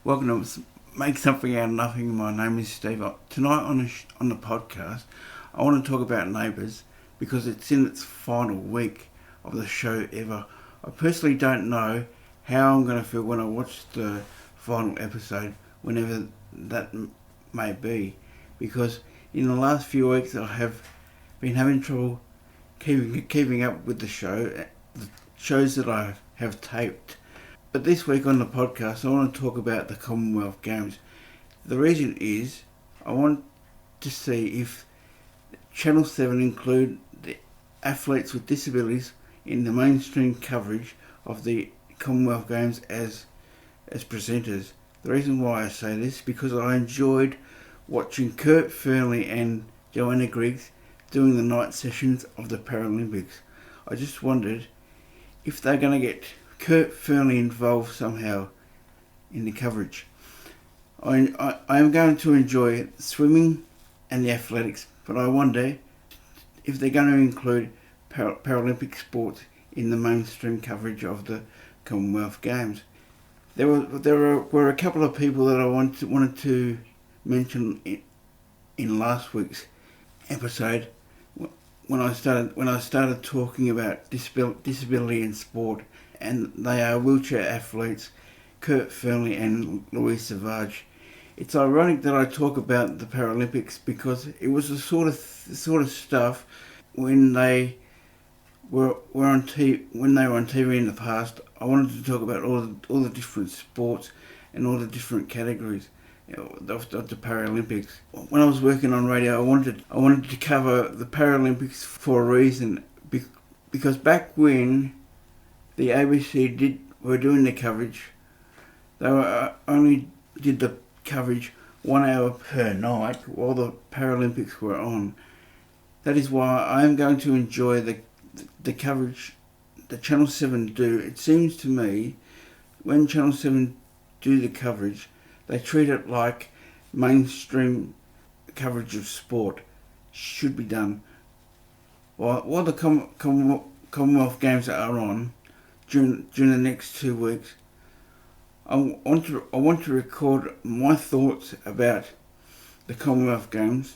Welcome to Make Something Out of Nothing. My name is Steve. Tonight on the podcast, I want to talk about Neighbours because it's in its final week of the show ever. I personally don't know how I'm going to feel when I watch the final episode, whenever that may be, because in the last few weeks I have been having trouble keeping up with the shows that I have taped. But this week on the podcast, I want to talk about the Commonwealth Games. The reason is I want to see if Channel 7 include the athletes with disabilities in the mainstream coverage of the Commonwealth Games as presenters. The reason why I say this is because I enjoyed watching Kurt Fearnley and Joanna Griggs doing the night sessions of the Paralympics. I just wondered if they're going to get Kurt Fearnley involved somehow in the coverage. I am going to enjoy swimming and the athletics, but I wonder if they're going to include Paralympic sports in the mainstream coverage of the Commonwealth Games. There were a couple of people that I wanted to mention in last week's episode when I started talking about disability in sport. And they are wheelchair athletes, Kurt Fearnley and Louise Savage. It's ironic that I talk about the Paralympics because it was the sort of stuff when they were on TV. When they were on TV in the past, I wanted to talk about all the different sports and all the different categories of the Paralympics. When I was working on radio, I wanted to cover the Paralympics for a reason, because back when the ABC were doing the coverage, they only did the coverage 1 hour per night while the Paralympics were on. That is why I am going to enjoy the coverage that Channel 7 do. It seems to me when Channel 7 do the coverage, they treat it like mainstream coverage of sport should be done. While the Commonwealth Games are on, during the next 2 weeks, I want to record my thoughts about the Commonwealth Games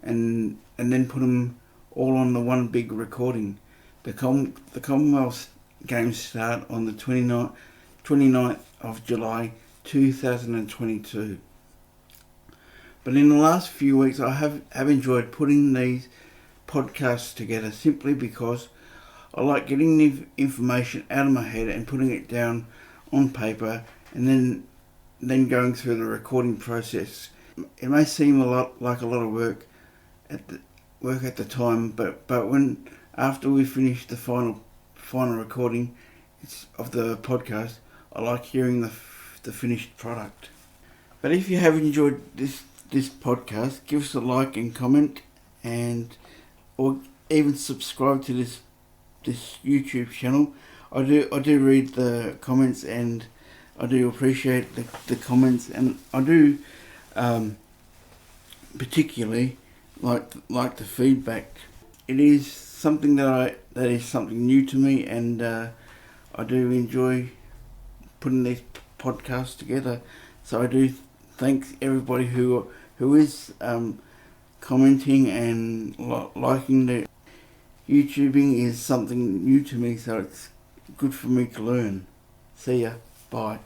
and then put them all on the one big recording. The Commonwealth Games start on the 29th of July 2022. But in the last few weeks I have enjoyed putting these podcasts together simply because I like getting the information out of my head and putting it down on paper and then going through the recording process. It may seem like a lot of work at the time, but when after we finish the final recording of the podcast, I like hearing the finished product. But if you have enjoyed this podcast, give us a like and comment, or even subscribe to this YouTube channel. I do read the comments and I do appreciate the comments, and I do particularly like the feedback. It is something that is something new to me, and I do enjoy putting these podcasts together. So I do thank everybody who is commenting and liking the YouTubing is something new to me, so it's good for me to learn. See ya. Bye.